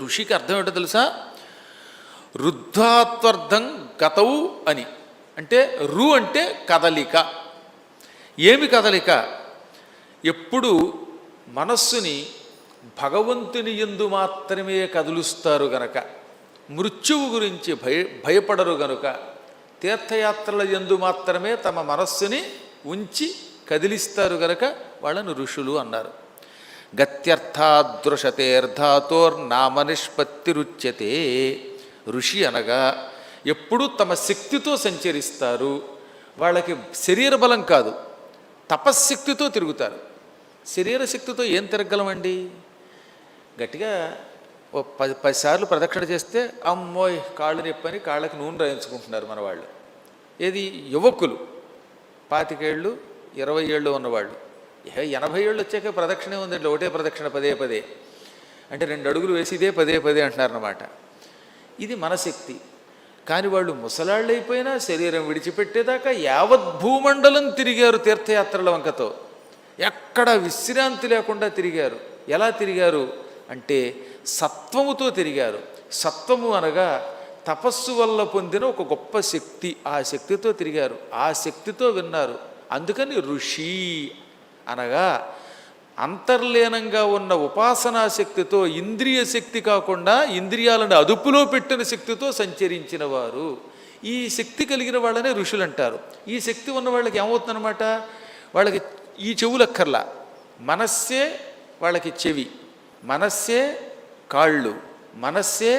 ఋషికి అర్థం ఏంటో తెలుసా? రుద్ధాత్వర్థం గతవు అని. అంటే రు అంటే కదలిక. ఏమి కదలిక? ఎప్పుడు మనస్సుని భగవంతుని యందు మాత్రమే కదులుస్తారు గనక, మృత్యువు గురించి భయపడరు గనుక, తీర్థయాత్రల యందు మాత్రమే తమ మనస్సుని ఉంచి కదిలిస్తారు గనక వాళ్ళను ఋషులు అన్నారు. గత్యర్థాదృశతేర్ధాతోర్నామ నిష్పత్తిరుచ్యతే. ఋషి అనగా ఎప్పుడూ తమ శక్తితో సంచరిస్తారు. వాళ్ళకి శరీర బలం కాదు, తపశ్శక్తితో తిరుగుతారు. శరీర శక్తితో ఏం తిరగలమండి? గట్టిగా ఓ 10 సార్లు ప్రదక్షిణ చేస్తే అమ్మోయ్ కాళ్ళు నొప్పని కాళ్ళకి నూనె రాయించుకుంటున్నారు మన వాళ్ళు. ఏది? యువకులు 25 ఏళ్ళు 20 ఏళ్ళు ఉన్నవాళ్ళు. 80 ఏళ్ళు వచ్చాక ప్రదక్షిణే ఉందండి, ఒకటే ప్రదక్షిణ పదే పదే. అంటే 2 అడుగులు వేసి ఇదే పదే పదే అంటున్నారన్నమాట. ఇది మన శక్తి. కానీ వాళ్ళు ముసలాళ్ళు అయిపోయినా శరీరం విడిచిపెట్టేదాకా యావత్ భూమండలం తిరిగారు తీర్థయాత్రల వంకతో. ఎక్కడ విశ్రాంతి లేకుండా తిరిగారు. ఎలా తిరిగారు అంటే సత్వముతో తిరిగారు. సత్వము అనగా తపస్సు వల్ల పొందిన ఒక గొప్ప శక్తి. ఆ శక్తితో తిరిగారు, ఆ శక్తితో విన్నారు. అందుకని ఋషి అనగా అంతర్లీనంగా ఉన్న ఉపాసనా శక్తితో, ఇంద్రియ శక్తి కాకుండా ఇంద్రియాలను అదుపులో పెట్టిన శక్తితో సంచరించిన వారు. ఈ శక్తి కలిగిన వాళ్ళనే ఋషులు అంటారు. ఈ శక్తి ఉన్న వాళ్ళకి ఏమవుతుందన్నమాట? వాళ్ళకి ఈ చెవులక్కర్లా, మనస్సే వాళ్ళకి చెవి, మనస్సే కాళ్ళు, మనస్సే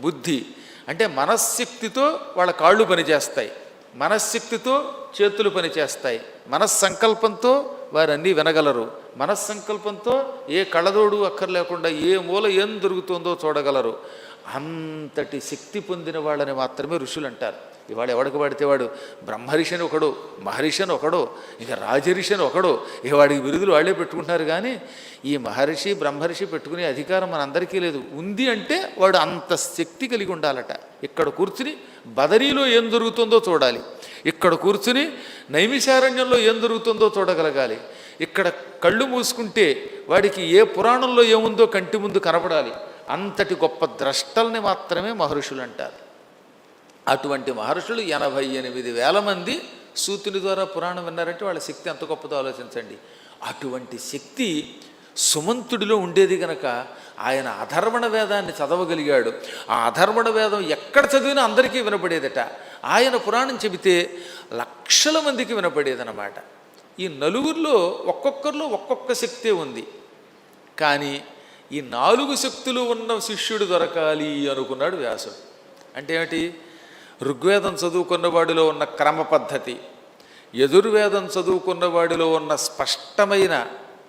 బుద్ధి. అంటే మనశ్శక్తితో వాళ్ళ కాళ్ళు పనిచేస్తాయి, మనశ్శక్తితో చేతులు పనిచేస్తాయి, మనస్సంకల్పంతో వారన్నీ వినగలరు, మనస్సంకల్పంతో ఏ కళ్ళదోడు అక్కర్లేకుండా ఏ మూల ఏం దొరుకుతుందో చూడగలరు. అంతటి శక్తి పొందిన వాళ్ళని మాత్రమే ఋషులు అంటారు. ఇవాళ ఎవడికి పడితే వాడు బ్రహ్మర్షి అని ఒకడు, మహర్షి అని ఒకడు, ఇక రాజర్షి అని ఒకడు, ఇక వాడికి బిరుదులు వాళ్ళే పెట్టుకుంటున్నారు. కానీ ఈ మహర్షి బ్రహ్మర్షి పెట్టుకునే అధికారం మనందరికీ లేదు. ఉంది అంటే వాడు అంత శక్తి కలిగి ఉండాలట. ఇక్కడ కూర్చుని బదరీలో ఏం జరుగుతుందో చూడాలి, ఇక్కడ కూర్చుని నైమిషారణ్యంలో ఏం జరుగుతుందో చూడగలగాలి, ఇక్కడ కళ్ళు మూసుకుంటే వాడికి ఏ పురాణంలో ఏముందో కంటి ముందు కనపడాలి. అంతటి గొప్ప ద్రష్టల్ని మాత్రమే మహర్షులు అంటారు. అటువంటి మహర్షులు 88,000 మంది సూతుని ద్వారా పురాణం విన్నారంటే వాళ్ళ శక్తి ఎంత గొప్పదో ఆలోచించండి. అటువంటి శక్తి సుమంతుడిలో ఉండేది గనక ఆయన అధర్వణ వేదాన్ని చదవగలిగాడు. ఆ అధర్వణ వేదం ఎక్కడ చదివినా అందరికీ వినపడేదట. ఆయన పురాణం చెబితే లక్షల మందికి వినపడేదన్నమాట. ఈ నలుగురిలో ఒక్కొక్కరిలో ఒక్కొక్క శక్తే ఉంది. కానీ ఈ 4 శక్తులు ఉన్న శిష్యుడు దొరకాలి అనుకున్నాడు వ్యాసుడు. అంటే ఏమిటి? ఋగ్వేదం చదువుకున్న వాడిలో ఉన్న క్రమ పద్ధతి, యజుర్వేదం చదువుకున్న వాడిలో ఉన్న స్పష్టమైన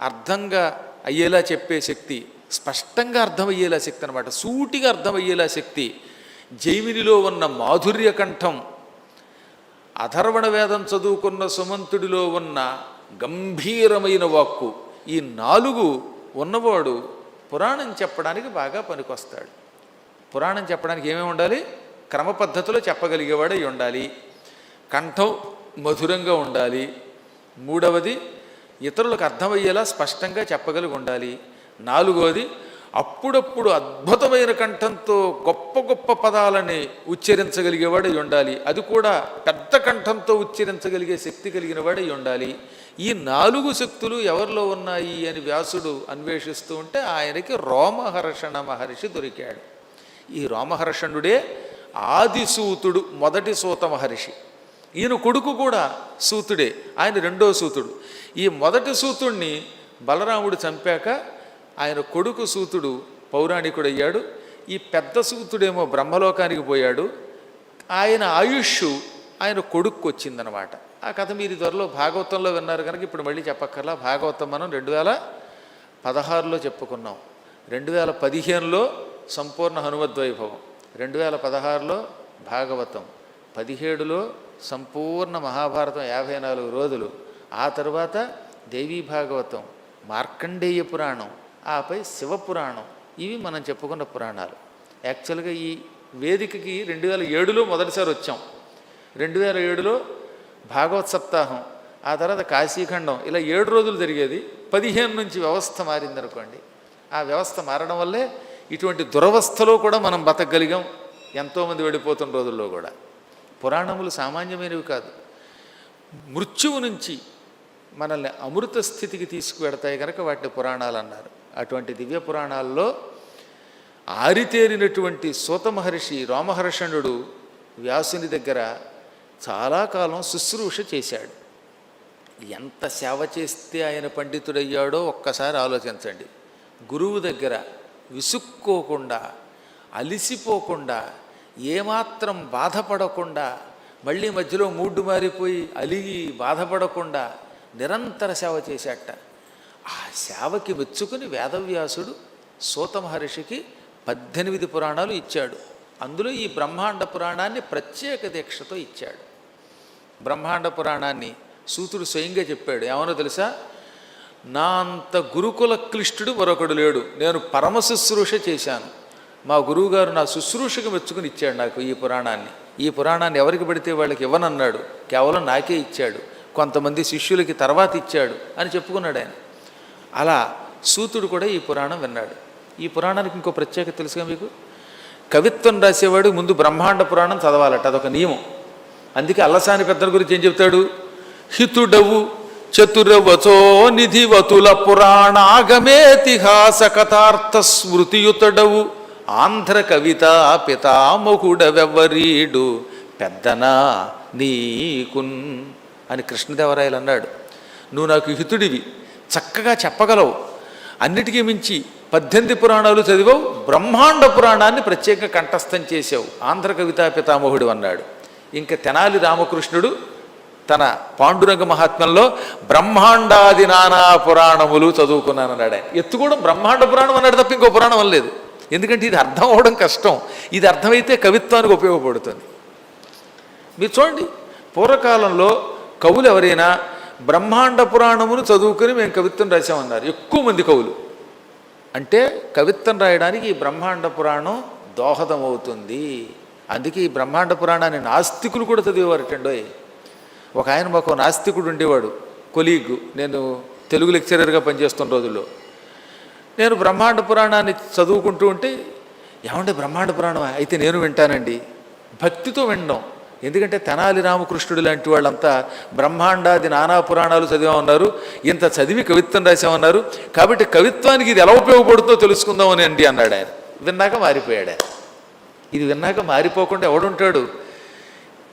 అర్థంగా అయ్యేలా చెప్పే శక్తి, స్పష్టంగా అర్థమయ్యేలా శక్తి అనమాట, సూటిగా అర్థమయ్యేలా శక్తి, జైమినిలో ఉన్న మాధుర్య కంఠం, అధర్వణ వేదం చదువుకున్న సుమంతుడిలో ఉన్న గంభీరమైన వాక్కు, ఈ 4 ఉన్నవాడు పురాణం చెప్పడానికి బాగా పనికొస్తాడు. పురాణం చెప్పడానికి ఏమేమి ఉండాలి? క్రమ పద్ధతిలో చెప్పగలిగేవాడై ఉండాలి, కంఠం మధురంగా ఉండాలి, 3వది ఇతరులకు అర్థమయ్యేలా స్పష్టంగా చెప్పగలిగి ఉండాలి, 4వది అప్పుడప్పుడు అద్భుతమైన కంఠంతో గొప్ప గొప్ప పదాలని ఉచ్చరించగలిగేవాడై ఉండాలి, అది కూడా పెద్ద కంఠంతో ఉచ్చరించగలిగే శక్తి కలిగిన వాడై ఉండాలి. ఈ 4 శక్తులు ఎవరిలో ఉన్నాయి అని వ్యాసుడు అన్వేషిస్తూ ఉంటే ఆయనకి రోమహర్షణ మహర్షి దొరికాడు. ఈ రోమహర్షణుడే ఆదిసూతుడు, మొదటి సూత మహర్షి. ఈయన కొడుకు కూడా సూతుడే, ఆయన 2వ సూతుడు. ఈ మొదటి సూతుడిని బలరాముడు చంపాక ఆయన కొడుకు సూతుడు పౌరాణికుడయ్యాడు. ఈ పెద్ద సూతుడేమో బ్రహ్మలోకానికి పోయాడు. ఆయన ఆయుష్ ఆయన కొడుక్కు వచ్చిందనమాట. ఆ కథ మీరు త్వరలో భాగవతంలో విన్నారు కనుక ఇప్పుడు మళ్ళీ చెప్పక్కర్లా. భాగవతం మనం 2016లో చెప్పుకున్నాం, 2015లో సంపూర్ణ హనుమద్వైభవం, 2016లో భాగవతం, 17లో సంపూర్ణ మహాభారతం 54 రోజులు, ఆ తర్వాత దేవీ భాగవతం, మార్కండేయ పురాణం, ఆపై శివపురాణం. ఇవి మనం చెప్పుకున్న పురాణాలు. యాక్చువల్గా ఈ వేదికకి 2007లో మొదటిసారి వచ్చాం. 2007లో భాగవత్ సప్తాహం, ఆ తర్వాత కాశీఖండం, ఇలా 7 రోజులు జరిగేది. 15 నుంచి వ్యవస్థ మారిందనుకోండి. ఆ వ్యవస్థ మారడం వల్లే ఇటువంటి దురవస్థలో కూడా మనం బతకగలిగాం, ఎంతోమంది వెళ్ళిపోతున్న రోజుల్లో కూడా. పురాణములు సామాన్యమైనవి కాదు. మృత్యువు నుంచి మనల్ని అమృత స్థితికి తీసుకువెడతాయి కనుక వాటిని పురాణాలు అన్నారు. అటువంటి దివ్య పురాణాల్లో ఆరితేరినటువంటి సూత మహర్షి రామహర్షణుడు వ్యాసుని దగ్గర చాలా కాలం శుశ్రూష చేశాడు. ఎంత సేవ చేస్తే ఆయన పండితుడయ్యాడో ఒక్కసారి ఆలోచించండి. గురువు దగ్గర విసుక్కోకుండా, అలిసిపోకుండా, ఏమాత్రం బాధపడకుండా, మళ్ళీ మధ్యలో మూడ్డు మారిపోయి అలిగి బాధపడకుండా నిరంతర సేవ చేశాట. ఆ సేవకి మెచ్చుకుని వేదవ్యాసుడు సూత మహర్షికి 18 పురాణాలు ఇచ్చాడు. అందులో ఈ బ్రహ్మాండ పురాణాన్ని ప్రత్యేక దీక్షతో ఇచ్చాడు. బ్రహ్మాండ పురాణాన్ని సూతుడు స్వయంగా చెప్పాడు. ఏమనో తెలుసా? నా అంత గురుకుల క్లిష్టుడు మరొకడు లేడు. నేను పరమ శుశ్రూష చేశాను. మా గురువుగారు నా శుశ్రూషకు మెచ్చుకుని ఇచ్చాడు నాకు ఈ పురాణాన్ని. ఈ పురాణాన్ని ఎవరికి పడితే వాళ్ళకి ఇవ్వనన్నాడు, కేవలం నాకే ఇచ్చాడు. కొంతమంది శిష్యులకి తర్వాత ఇచ్చాడు అని చెప్పుకున్నాడు ఆయన. అలా సూతుడు కూడా ఈ పురాణం విన్నాడు. ఈ పురాణానికి ఇంకో ప్రత్యేకత తెలుసుగా మీకు? కవిత్వం రాసేవాడు ముందు బ్రహ్మాండ పురాణం చదవాలట, అదొక నియమం. అందుకే అల్లసాని పెద్దల గురించి ఏం చెప్తాడు? హితుడవు చతురవచో నిధివతుల పురాణాగమేతిహాస కథార్థ స్మృతియుతడవు ఆంధ్ర కవిత పితామహుడవెవ్వరీడు పెద్దనా నీకున్ అని కృష్ణదేవరాయలు అన్నాడు. నువ్వు నాకు హితుడివి, చక్కగా చెప్పగలవు, అన్నిటికీ మించి 18 పురాణాలు చదివావు, బ్రహ్మాండ పురాణాన్ని ప్రత్యేకంగా కంఠస్థం చేసావు, ఆంధ్ర కవితా పితామహుడు అన్నాడు. ఇంకా తెనాలి రామకృష్ణుడు తన పాండురంగ మహాత్మ్యంలో బ్రహ్మాండాది నానా పురాణములు చదువుకున్నానన్నాడు. ఆయన ఎత్తుకోవడం బ్రహ్మాండ పురాణం అన్నాడు తప్ప ఇంకో పురాణం అనలేదు. ఎందుకంటే ఇది అర్థం అవడం కష్టం, ఇది అర్థమైతే కవిత్వానికి ఉపయోగపడుతుంది. మీరు చూడండి, పూర్వకాలంలో కవులు ఎవరైనా బ్రహ్మాండ పురాణమును చదువుకుని మేము కవిత్వం రాసామన్నారు ఎక్కువ మంది కవులు. అంటే కవిత్వం రాయడానికి ఈ బ్రహ్మాండ పురాణం దోహదం అవుతుంది. అందుకే ఈ బ్రహ్మాండ పురాణాన్ని నాస్తికులు కూడా చదివేవారటండోయ్. ఒక ఆయన మాకు నాస్తికుడు ఉండేవాడు, కొలీగ్. నేను తెలుగు లెక్చరర్గా పనిచేస్తున్న రోజుల్లో నేను బ్రహ్మాండ పురాణాన్ని చదువుకుంటూ ఉంటే, ఏమంటే బ్రహ్మాండ పురాణం అయితే నేను వింటానండి, భక్తితో వినడం. ఎందుకంటే తెనాలి రామకృష్ణుడు లాంటి వాళ్ళంతా బ్రహ్మాండాది నానా పురాణాలు చదివామన్నారు, ఇంత చదివి కవిత్వం రాసామన్నారు, కాబట్టి కవిత్వానికి ఇది ఎలా ఉపయోగపడుతుందో తెలుసుకుందామని అండి అన్నాడు ఆయన. విన్నాక మారిపోయాడు ఆయన. ఇది విన్నాక మారిపోకుండా ఎవడుంటాడు?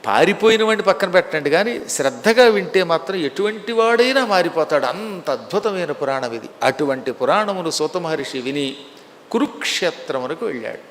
పారిపోయిన వాడిని పక్కన పెట్టండి, కానీ శ్రద్ధగా వింటే మాత్రం ఎటువంటి వాడైనా మారిపోతాడు. అంత అద్భుతమైన పురాణం ఇది. అటువంటి పురాణమును సూత మహర్షి విని కురుక్షేత్రమునకు వెళ్ళాడు.